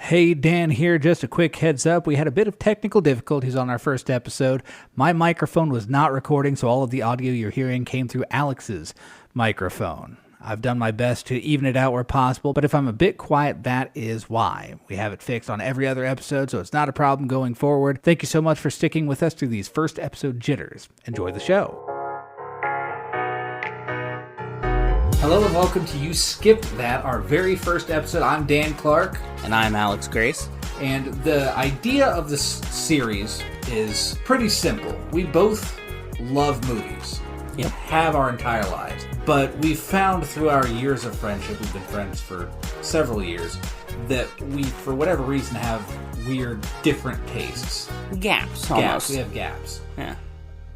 Hey, Dan here. Just a quick heads up. We had a bit of technical difficulties on our first episode. My microphone was not recording, so all of the audio you're hearing came through Alex's microphone. I've done my best to even it out where possible, but if I'm a bit quiet, that is why. We have it fixed on every other episode, so it's not a problem going forward. Thank you so much for sticking with us through these first episode jitters. Enjoy the show. Hello and welcome to You Skipped That, our very first episode. I'm Dan Clark. And I'm Alex Grace. And the idea of this series is pretty simple. We both love movies. Yep. Have our entire lives. But we've found through our years of friendship, we've been friends for several years, that we, for whatever reason, have weird, different tastes. Gaps, almost. We have gaps. Yeah.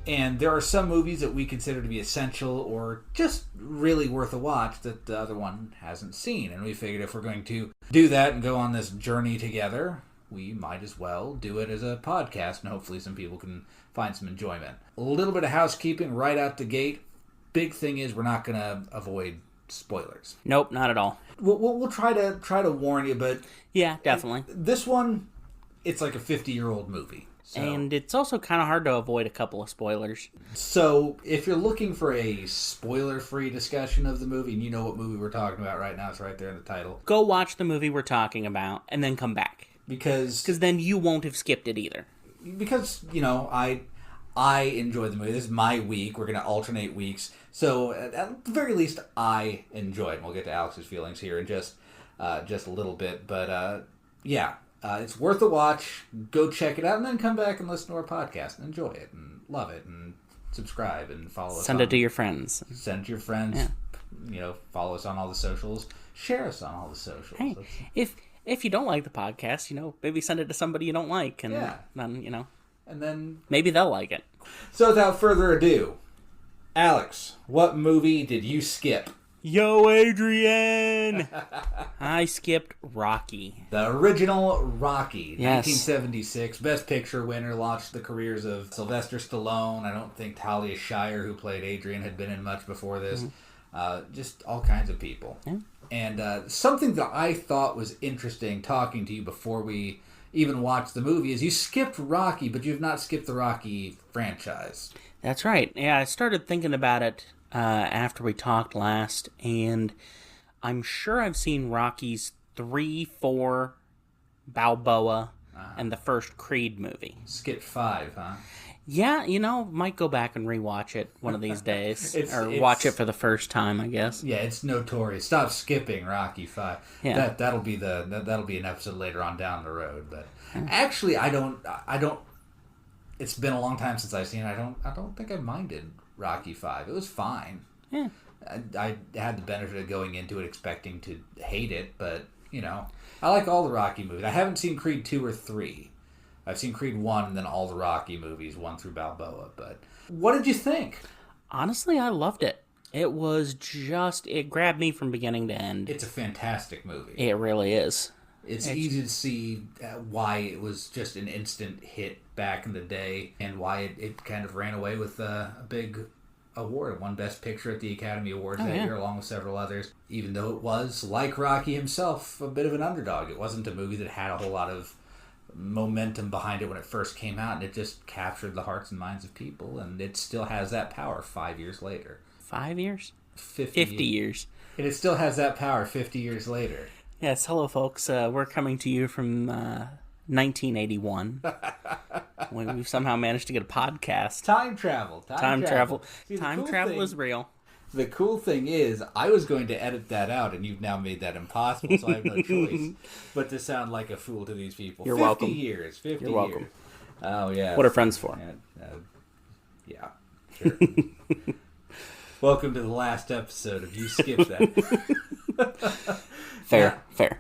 And there are some movies that we consider to be essential or just really worth a watch that the other one hasn't seen. And we figured if we're going to do that and go on this journey together, we might as well do it as a podcast, and hopefully some people can find some enjoyment. A little bit of housekeeping right out the gate. Big thing is we're not going to avoid spoilers. Nope, not at all. We'll try to warn you, but yeah, definitely. This one, it's like a 50-year-old movie. So, and it's also kind of hard to avoid a couple of spoilers. So, if you're looking for a spoiler-free discussion of the movie, and you know what movie we're talking about right now, it's right there in the title. Go watch the movie we're talking about, and then come back. Because then you won't have skipped it either. Because, you know, I enjoy the movie. This is my week. We're going to alternate weeks. So, at the very least, I enjoy it. And we'll get to Alex's feelings here in just a little bit. But, yeah. It's worth a watch. Go check it out and then come back and listen to our podcast and enjoy it and love it and subscribe and follow us. Send it to your friends. Send it to your friends. Yeah. You know, follow us on all the socials. Share us on all the socials. Hey, if you don't like the podcast, you know, maybe send it to somebody you don't like, and then, you know, and then maybe they'll like it. So without further ado, Alex, what movie did you skip? Yo, Adrian! I skipped Rocky. The original Rocky, yes. 1976. Best Picture winner, launched the careers of Sylvester Stallone. I don't think Talia Shire, who played Adrian, had been in much before this. Mm-hmm. Just all kinds of people. Yeah. And something that I thought was interesting talking to you before we even watched the movie is you skipped Rocky, but you have not skipped the Rocky franchise. That's right. Yeah, I started thinking about it after we talked last, and I'm sure I've seen Rocky's 3, 4, Balboa, and the first Creed movie. Skipped 5, huh? Yeah, you know, might go back and rewatch it one of these days, watch it for the first time, I guess. Yeah, it's notorious. Stop skipping Rocky 5. Yeah, that'll be an episode later on down the road. But actually, I don't. It's been a long time since I've seen it. I don't think I minded Rocky 5. It was fine. Yeah. I had the benefit of going into it expecting to hate it, but, you know, I like all the Rocky movies. I haven't seen Creed 2 or 3. I've seen Creed 1 and then all the Rocky movies, 1 through Balboa. But what did you think? Honestly, I loved it. It grabbed me from beginning to end. It's a fantastic movie. It really is. It's easy to see why it was just an instant hit back in the day and why it kind of ran away with a big award. It won Best Picture at the Academy Awards that year, along with several others, even though it was, like Rocky himself, a bit of an underdog. It wasn't a movie that had a whole lot of momentum behind it when it first came out, and it just captured the hearts and minds of people, and it still has that power 5 years later. 5 years? 50 years. And it still has that power 50 years later. Yes, hello folks. We're coming to you from 1981. We've somehow managed to get a podcast. Time travel. See, Time travel is real. The cool thing is, I was going to edit that out, and you've now made that impossible, so I have no choice but to sound like a fool to these people. You're 50 welcome. Years. 50 You're welcome. Years. Oh, yeah. What are friends for? Yeah, sure. Welcome to the last episode of You Skipped That. Fair.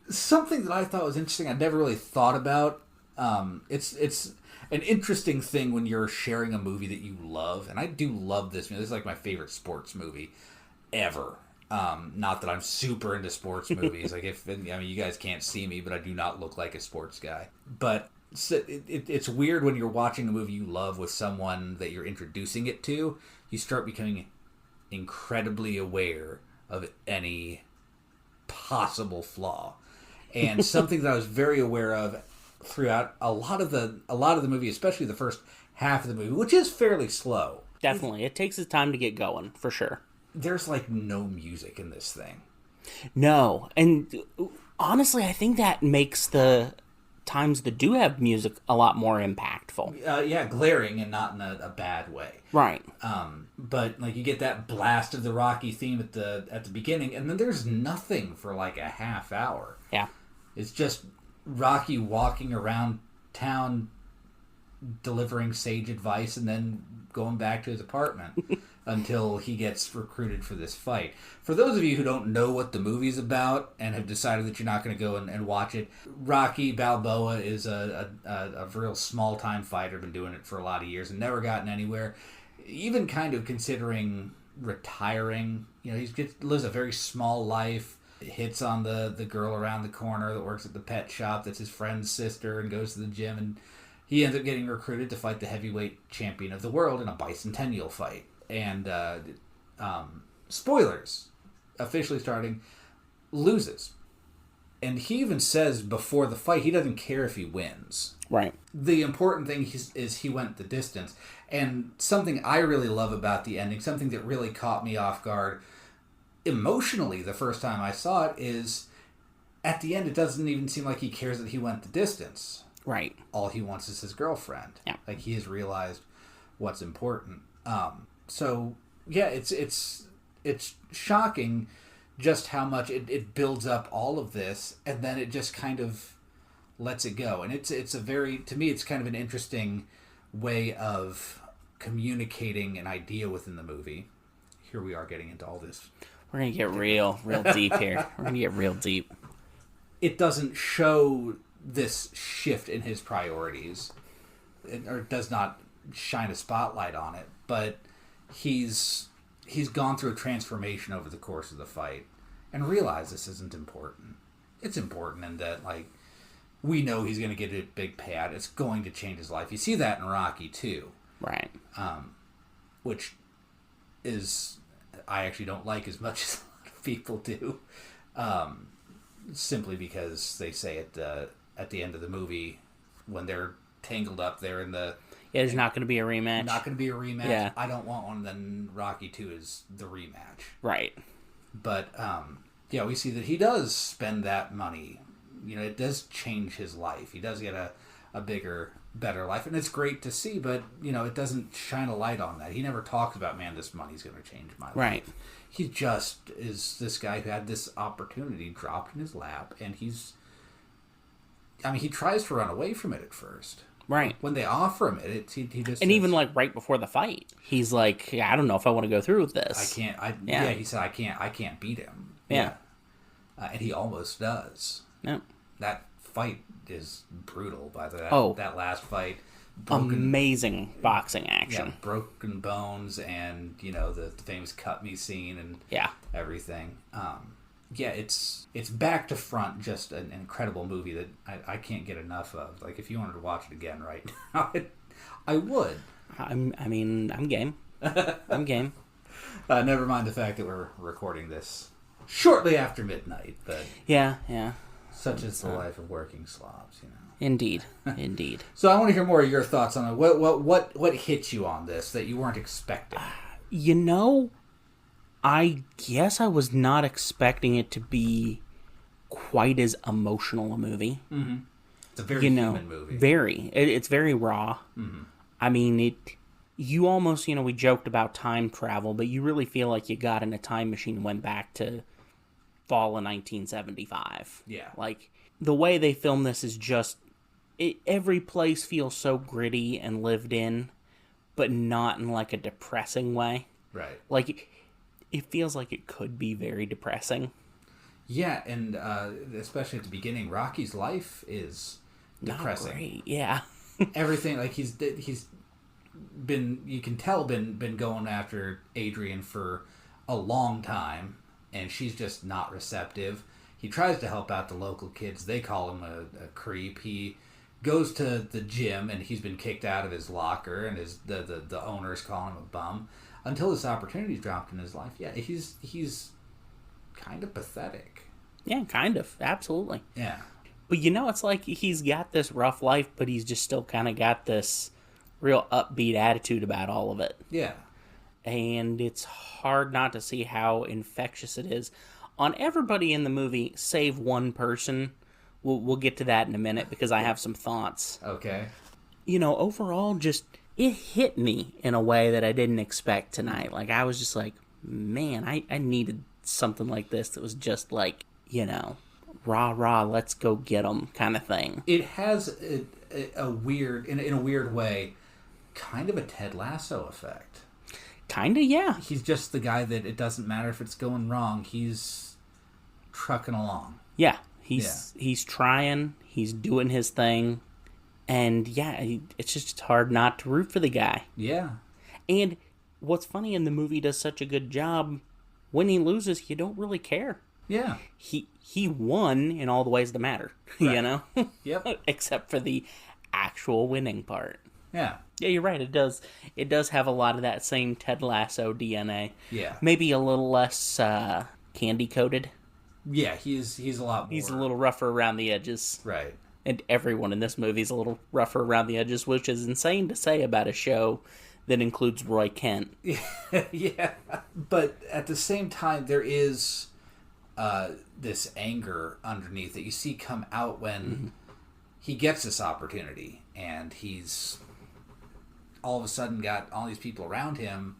Something that I thought was interesting, I never really thought about. It's an interesting thing when you're sharing a movie that you love, and I do love this movie. This is like my favorite sports movie ever. Not that I'm super into sports movies. You guys can't see me, but I do not look like a sports guy. But it's weird when you're watching a movie you love with someone that you're introducing it to. You start becoming incredibly aware of any possible flaw. And something that I was very aware of throughout a lot of the movie, especially the first half of the movie, which is fairly slow. Definitely. It takes its time to get going, for sure. There's like no music in this thing. No. And honestly, I think that makes the times that do have music a lot more impactful. Yeah, glaring and not in a bad way. Right. But like you get that blast of the Rocky theme at the beginning, and then there's nothing for like a half hour. Yeah. It's just Rocky walking around town delivering sage advice and then going back to his apartment until he gets recruited for this fight. For those of you who don't know what the movie's about and have decided that you're not going to go and watch it, Rocky Balboa is a real small-time fighter, been doing it for a lot of years and never gotten anywhere, even kind of considering retiring. You know, he lives a very small life, hits on the girl around the corner that works at the pet shop that's his friend's sister, and goes to the gym, and he ends up getting recruited to fight the heavyweight champion of the world in a bicentennial fight. And spoilers, officially starting, loses. And he even says before the fight he doesn't care if he wins. Right. The important thing is he went the distance. And something I really love about the ending, something that really caught me off guard emotionally the first time I saw it, is at the end it doesn't even seem like he cares that he went the distance. Right. All he wants is his girlfriend. Yeah. Like, he has realized what's important. So yeah, it's shocking just how much it builds up all of this, and then it just kind of lets it go. And it's a very, to me, it's kind of an interesting way of communicating an idea within the movie. Here we are getting into all this. We're gonna get real deep here. We're gonna get real deep. It doesn't show this shift in his priorities, or does not shine a spotlight on it, but he's gone through a transformation over the course of the fight and realized this isn't important. It's important in that, like, we know he's going to get a big payout. It's going to change his life. You see that in Rocky too, right? Which is, I actually don't like as much as a lot of people do, simply because they say at the end of the movie, when they're tangled up there in the... Yeah, there's not going to be a rematch. Not going to be a rematch. Yeah. I don't want one. Then Rocky 2 is the rematch. Right. But, yeah, we see that he does spend that money. You know, it does change his life. He does get a bigger, better life. And it's great to see, but, you know, it doesn't shine a light on that. He never talks about, man, this money's going to change my life. Right. He just is this guy who had this opportunity dropped in his lap, and he's... I mean, he tries to run away from it at first. Right. When they offer him it, he just... And says, even, like, right before the fight, he's like, yeah, I don't know if I want to go through with this. I can't... Yeah, he said, I can't beat him. Yeah. And he almost does. Yeah. That fight is brutal, by the way. That last fight. Amazing boxing action. Yeah, broken bones and, you know, the famous cut me scene and everything. Yeah, it's back to front, just an incredible movie that I can't get enough of. Like, if you wanted to watch it again right now, I would. I'm game. I'm game. Never mind the fact that we're recording this shortly after midnight, but... Yeah. Such is the life of working slobs, you know. Indeed. So I want to hear more of your thoughts on it. What hit you on this that you weren't expecting? You know, I guess I was not expecting it to be quite as emotional a movie. Mm-hmm. It's a very human movie. Very. It's very raw. Mm-hmm. I mean, you almost, you know, we joked about time travel, but you really feel like you got in a time machine and went back to fall of 1975. Yeah. Like, the way they film this is just... every place feels so gritty and lived in, but not in, like, a depressing way. Right. Like, it feels like it could be very depressing. Yeah, and especially at the beginning, Rocky's life is depressing. Not great, yeah. Everything, like, he's been, you can tell, been going after Adrian for a long time, and she's just not receptive. He tries to help out the local kids. They call him a creep. He goes to the gym, and he's been kicked out of his locker, and the owners call him a bum. Until this opportunity's dropped in his life, yeah, he's kind of pathetic. Yeah, kind of. Absolutely. Yeah. But it's like he's got this rough life, but he's just still kind of got this real upbeat attitude about all of it. Yeah. And it's hard not to see how infectious it is on everybody in the movie, save one person. We'll get to that in a minute because I have some thoughts. Okay. Overall, just it hit me in a way that I didn't expect tonight. Like, I was just like, man, I needed something like this that was just like, rah, rah, let's go get them kind of thing. It has a weird, in a weird way, kind of a Ted Lasso effect. Kind of, yeah. He's just the guy that it doesn't matter if it's going wrong. He's trucking along. Yeah. He's trying. He's doing his thing. And, yeah, it's just hard not to root for the guy. Yeah. And what's funny, in the movie does such a good job, when he loses, you don't really care. Yeah. He won in all the ways that matter, right. Yep. Except for the actual winning part. Yeah. Yeah, you're right. It does have a lot of that same Ted Lasso DNA. Yeah. Maybe a little less candy coated. Yeah, he's a lot more. He's a little rougher around the edges. Right. And everyone in this movie is a little rougher around the edges, which is insane to say about a show that includes Roy Kent. Yeah. But at the same time, there is this anger underneath that you see come out when he gets this opportunity, and he's all of a sudden got all these people around him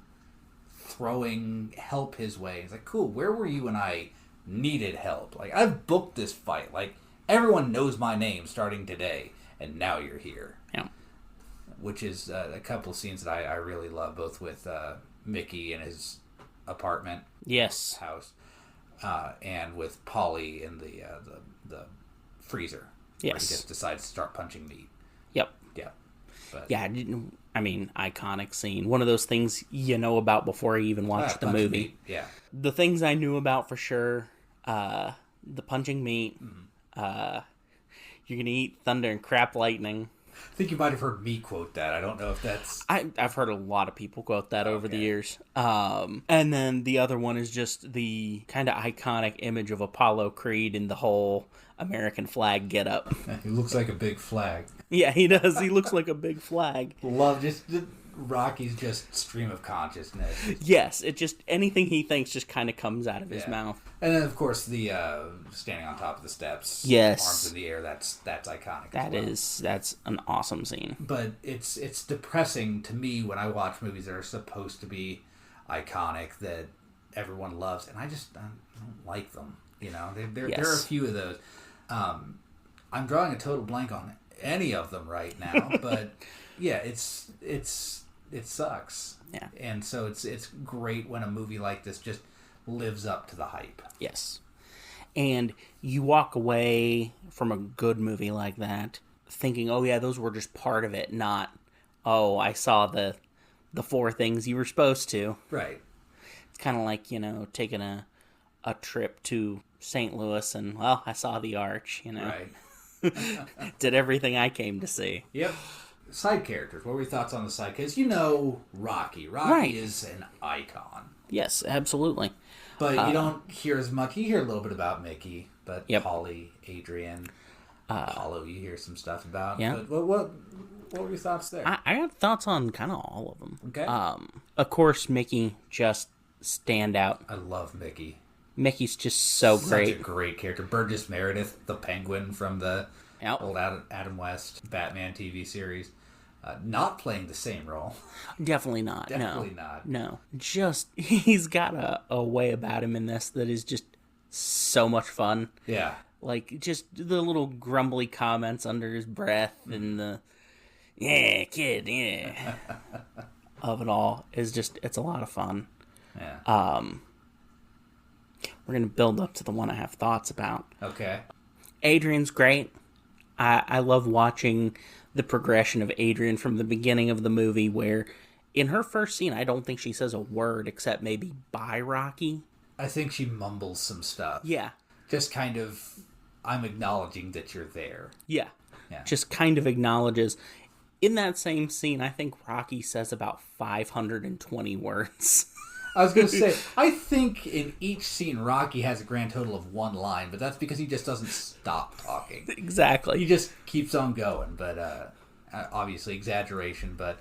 throwing help his way. It's like, cool, where were you when I needed help? Like, I've booked this fight. Like, everyone knows my name starting today, and now you're here. Yeah. Which is a couple of scenes that I really love, both with Mickey in his apartment. Yes. House. And with Polly in the freezer. Yes. Where he just decides to start punching meat. Yep. Yeah. But, yeah, iconic scene. One of those things you know about before you even watch the movie. Meat. Yeah. The things I knew about for sure, the punching meat, you're going to eat thunder and crap lightning. I think you might have heard me quote that. I don't know if that's... I've heard a lot of people quote that over the years. And then the other one is just the kind of iconic image of Apollo Creed in the whole American flag getup. He looks like a big flag. Yeah, he does. He looks like a big flag. Love just Rocky's just stream of consciousness. Yes, it just, anything he thinks just kind of comes out of his mouth. And then, of course, the standing on top of the steps, yes, arms in the air, that's iconic. That's an awesome scene. But it's depressing to me when I watch movies that are supposed to be iconic, that everyone loves, and I don't like them. There are a few of those. I'm drawing a total blank on any of them right now, but yeah, it sucks. Yeah, and so it's great when a movie like this just lives up to the hype. Yes, and you walk away from a good movie like that thinking, oh yeah, those were just part of it, not, oh, I saw the 4 things you were supposed to. Right. It's kind of like, taking a trip to St. Louis and, well, I saw the arch, Right. Did everything I came to see. Yep. Side characters. What were your thoughts on the side? Because Rocky. Rocky is an icon. Yes, absolutely. But you don't hear as much. You hear a little bit about Mickey, but Polly, Adrian, Apollo, you hear some stuff about. Yeah. But what were your thoughts there? I got thoughts on kind of all of them. Okay. Of course, Mickey just stand out. I love Mickey. Mickey's just so great. Such a great character. Burgess Meredith, the Penguin from the old Adam West Batman TV series. Not playing the same role. Definitely not. Definitely not. No. Just, he's got a way about him in this that is just so much fun. Yeah. Like, just the little grumbly comments under his breath and the, yeah, kid, yeah, of it all is just, it's a lot of fun. Yeah. We're going to build up to the one I have thoughts about. Okay. Adrian's great. I love watching the progression of Adrian from the beginning of the movie, where in her first scene, I don't think she says a word except maybe bye, Rocky. I think she mumbles some stuff. Yeah. Just kind of, I'm acknowledging that you're there. Yeah. Just kind of acknowledges. In that same scene, I think Rocky says about 520 words. I was going to say, I think in each scene, Rocky has a grand total of one line, but that's because he just doesn't stop talking. Exactly. He just keeps on going, but obviously exaggeration. But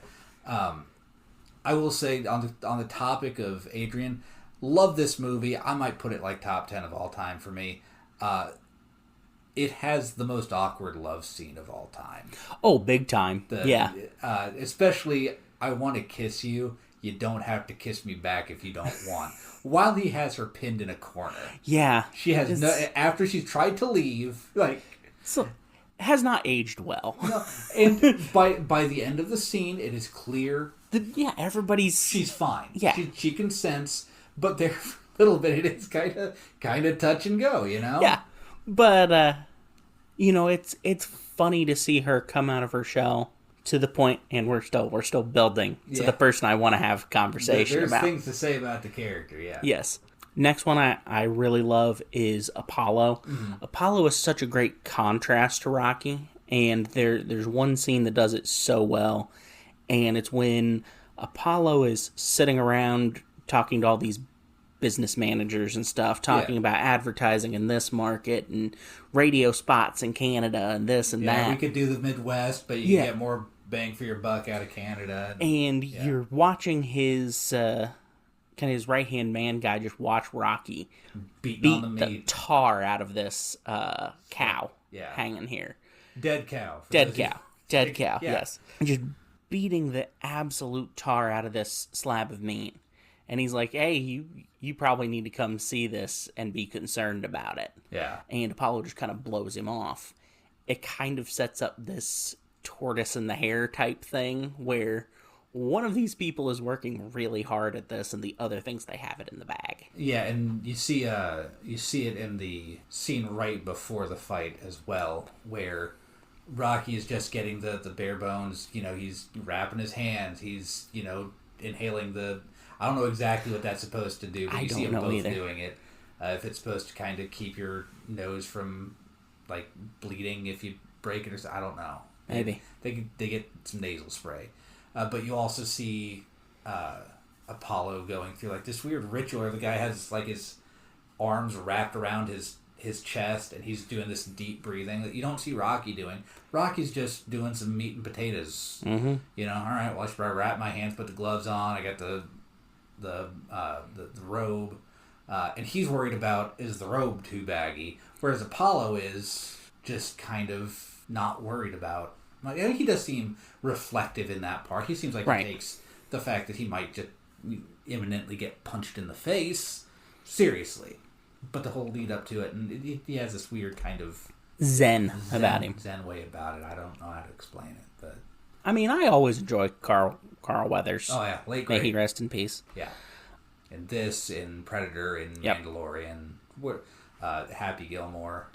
I will say, on the topic of Adrian, love this movie. I might put it like top 10 of all time for me. It has the most awkward love scene of all time. Oh, big time. Yeah. Especially, I want to kiss you. You don't have to kiss me back if you don't want. While he has her pinned in a corner. Yeah. She has after she's tried to leave, So, has not aged well. No, and by the end of the scene, it is clear. She's fine. Yeah. She consents, but there for a little bit it is kind of touch and go, you know? Yeah. But it's funny to see her come out of her shell to the point, and we're still building to the person I want to have a conversation about. There's things to say about the character, yeah. Yes. Next one I really love is Apollo. Mm-hmm. Apollo is such a great contrast to Rocky, and there's one scene that does it so well, and it's when Apollo is sitting around talking to all these business managers and stuff, talking about advertising in this market and radio spots in Canada and this and that. We could do the Midwest, but you get more bang for your buck out of Canada. And you're watching his his right-hand man guy just watch Rocky beat the tar out of this cow hanging here. Dead cow. Dead cow, yes. And just beating the absolute tar out of this slab of meat. And he's like, hey, you probably need to come see this and be concerned about it. Yeah. And Apollo just kind of blows him off. It kind of sets up this tortoise in the hare type thing where one of these people is working really hard at this and the other thinks they have it in the bag. Yeah, and you see it in the scene right before the fight as well, where Rocky is just getting the bare bones. He's wrapping his hands. He's, inhaling the... I don't know exactly what that's supposed to do, but you see them both doing it. If it's supposed to kind of keep your nose from, bleeding if you break it or something. I don't know. Maybe. They get some nasal spray. But you also see Apollo going through, this weird ritual where the guy has, his arms wrapped around his chest, and he's doing this deep breathing that you don't see Rocky doing. Rocky's just doing some meat and potatoes. Mm-hmm. All right, well, I should probably wrap my hands, put the gloves on. I got the robe, and he's worried about, is the robe too baggy, whereas Apollo is just kind of not worried about. He does seem reflective in that part. He seems like he takes the fact that he might just imminently get punched in the face seriously, but the whole lead up to it, and he has this weird kind of zen about him, zen way about it. I don't know how to explain it, but I mean, I always enjoy Carl Weathers. Oh yeah, late great. May he rest in peace. Yeah, in Predator, in Mandalorian, Happy Gilmore.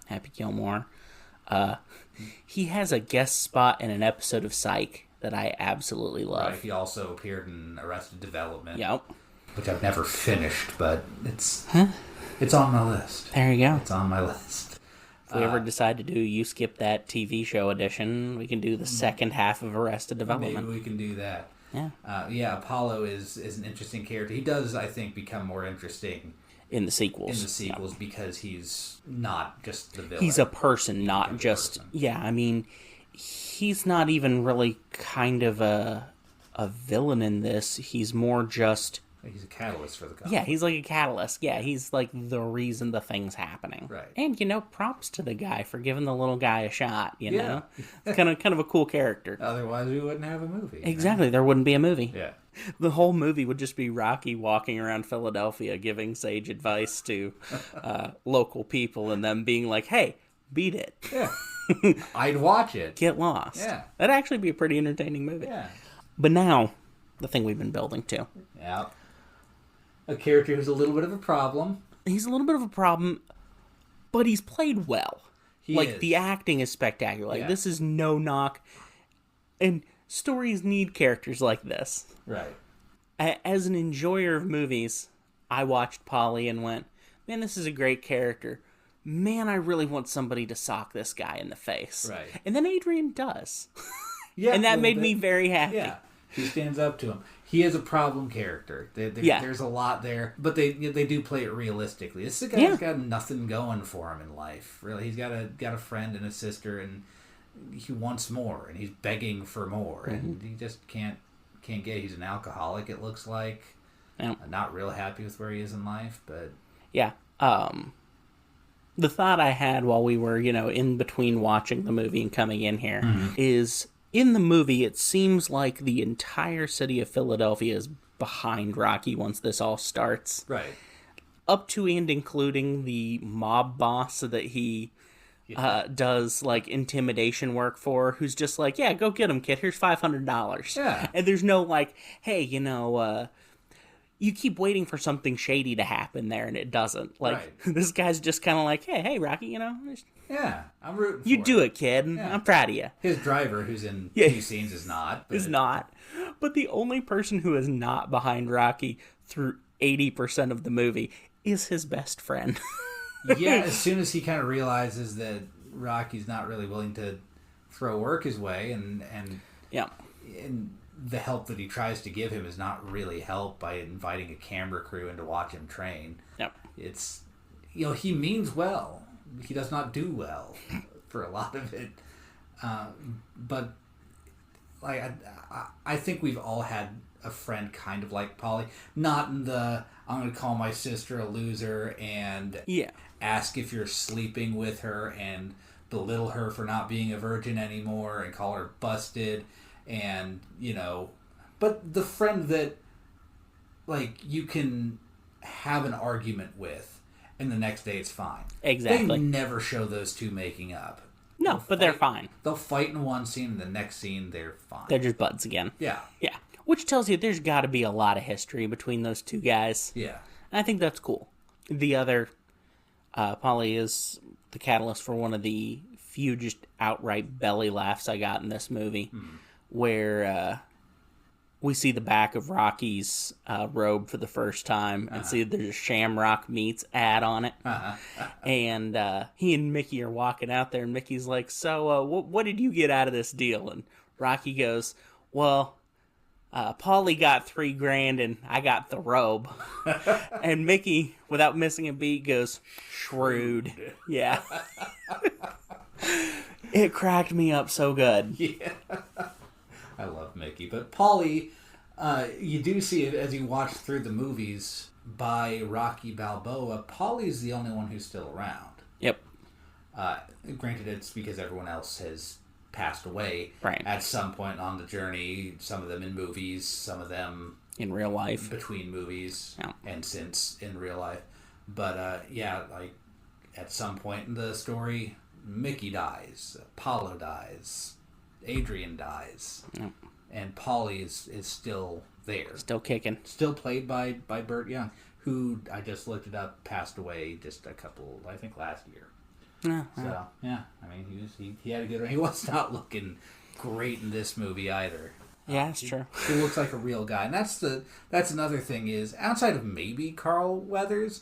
He has a guest spot in an episode of Psych that I absolutely love. Right. He also appeared in Arrested Development. Yep. Which I've never finished, but it's on my list. There you go. It's on my list. If we ever decide to do You Skip That TV show edition, we can do the second half of Arrested Development. Maybe we can do that. Yeah. Apollo is an interesting character. He does, I think, become more interesting in the sequels. Because he's not just the villain. He's a person, not just... Yeah, I mean, he's not even really kind of a villain in this. He's more just... He's a catalyst for the company. Yeah, he's like a catalyst. Yeah, he's like the reason the thing's happening. Right. And, props to the guy for giving the little guy a shot, you know? It's kind of a cool character. Otherwise, we wouldn't have a movie. Exactly, there wouldn't be a movie. Yeah. The whole movie would just be Rocky walking around Philadelphia giving sage advice to local people and them being like, hey, beat it. Yeah. I'd watch it. Get lost. Yeah. That'd actually be a pretty entertaining movie. Yeah. But now, the thing we've been building to. Yeah. A character who's a little bit of a problem. He's a little bit of a problem, but he's played well. He is. The acting is spectacular. This is no knock. And stories need characters like this. Right. As an enjoyer of movies, I watched Polly and went, man, this is a great character. Man, I really want somebody to sock this guy in the face. Right. And then Adrian does. Yeah. And that made me very happy. Yeah. He stands up to him. He is a problem character. There's a lot there, but they do play it realistically. This is a guy who's got nothing going for him in life. Really, he's got a friend and a sister, and he wants more, and he's begging for more, and he just can't get it. He's an alcoholic, it looks like. Yeah. Not real happy with where he is in life, but... Yeah. The thought I had while we were, in between watching the movie and coming in here is, in the movie, it seems like the entire city of Philadelphia is behind Rocky once this all starts. Right. Up to and including the mob boss that he does, intimidation work for, who's just like, yeah, go get him, kid. Here's $500. Yeah. And there's no, hey, you keep waiting for something shady to happen there, and it doesn't. This guy's just kind of like, hey, Rocky, Yeah, I'm rooting for you do it, kid, and I'm proud of you. His driver, who's in two scenes, is not. Is not. But the only person who is not behind Rocky through 80% of the movie is his best friend. Yeah, as soon as he kind of realizes that Rocky's not really willing to throw work his way, and the help that he tries to give him is not really help by inviting a camera crew in to watch him train. Yep. It's, he means well. He does not do well for a lot of it. But I think we've all had a friend kind of like Polly. Not in the, I'm going to call my sister a loser and ask if you're sleeping with her and belittle her for not being a virgin anymore and call her busted. And, but the friend that, you can have an argument with, and the next day it's fine. Exactly. They never show those two making up. No, but they're fine. They'll fight in one scene, and the next scene, they're fine. They're just buds again. Yeah. Yeah. Which tells you there's got to be a lot of history between those two guys. Yeah. And I think that's cool. The other, Polly is the catalyst for one of the few just outright belly laughs I got in this movie. Where we see the back of Rocky's robe for the first time and see there's a Shamrock Meats ad on it. And he and Mickey are walking out there, and Mickey's like, so what did you get out of this deal? And Rocky goes, well, Paulie got $3,000 and I got the robe. And Mickey, without missing a beat, goes, shrewd. Yeah. It cracked me up so good. Yeah. I love Mickey. But Polly, you do see it as you watch through the movies by Rocky Balboa. Polly's the only one who's still around. Yep. Granted, it's because everyone else has passed away at some point on the journey. Some of them in movies, some of them in real life, between movies and since in real life. But at some point in the story, Mickey dies, Apollo dies, Adrian dies, and Polly is still there. Still kicking. Still played by Burt Young, who, I just looked it up, passed away just I think last year. So, yeah, I mean, he had a good run. He was not looking great in this movie either. Yeah, that's true. He looks like a real guy. And that's another thing is, outside of maybe Carl Weathers,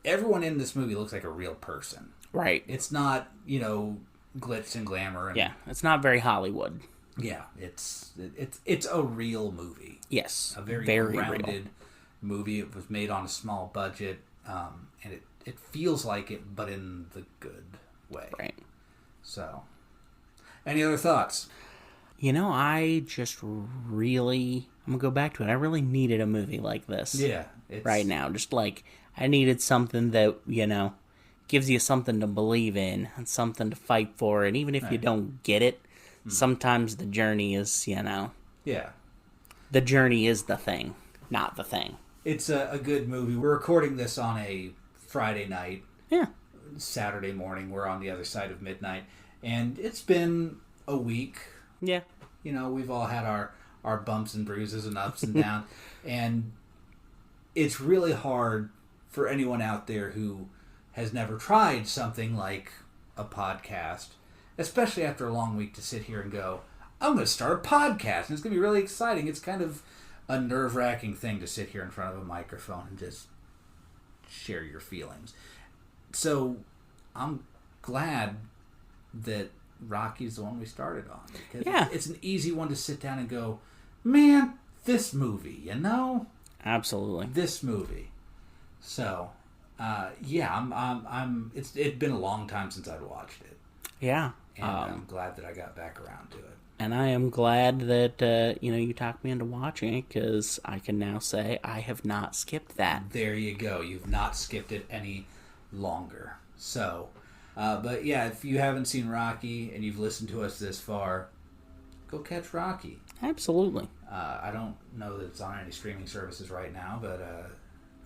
everyone in this movie looks like a real person. Right. It's not, glitz and glamour. And, it's not very Hollywood. Yeah, it's a real movie. Yes, a very grounded real movie. It was made on a small budget, and it feels like it, but in the good way. Right. So, any other thoughts? I just really, I'm going to go back to it. I really needed a movie like this. Yeah. Right now. Just I needed something that, gives you something to believe in and something to fight for. And even if you don't get it, sometimes the journey is, Yeah. The journey is the thing, not the thing. It's a good movie. We're recording this on a Friday night. Yeah. Saturday morning. We're on the other side of midnight. And it's been a week. Yeah. We've all had our bumps and bruises and ups and downs. And it's really hard for anyone out there who has never tried something like a podcast, especially after a long week, to sit here and go, I'm going to start a podcast. And it's going to be really exciting. It's kind of a nerve-wracking thing to sit here in front of a microphone and just share your feelings. So I'm glad that Rocky's the one we started on. Because it's an easy one to sit down and go, man, this movie, you know? Absolutely. This movie. So, yeah, it's been a long time since I'd watched it. Yeah. And I'm glad that I got back around to it. And I am glad that, you talked me into watching it, because I can now say I have not skipped that. There you go. You've not skipped it any longer. So, but yeah, if you haven't seen Rocky and you've listened to us this far, go catch Rocky. Absolutely. I don't know that it's on any streaming services right now, but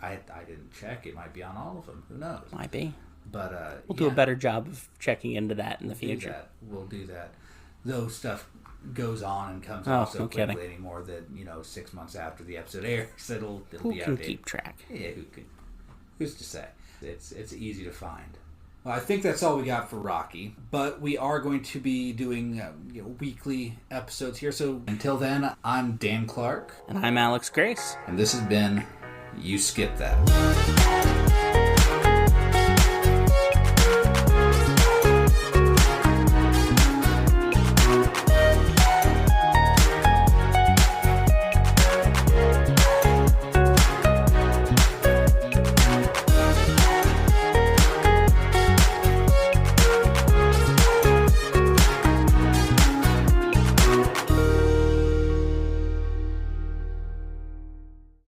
I didn't check. It might be on all of them. Who knows? Might be. But we'll do a better job of checking into that in the future. We'll do that. Though stuff goes on and comes out so quickly kidding. anymore that 6 months after the episode airs, it'll Who be can outdated. keep track? Yeah, who's to say? It's easy to find. Well, I think that's all we got for Rocky, but we are going to be doing weekly episodes here. So until then, I'm Dan Clark. And I'm Alex Grace. And this has been You Skip That.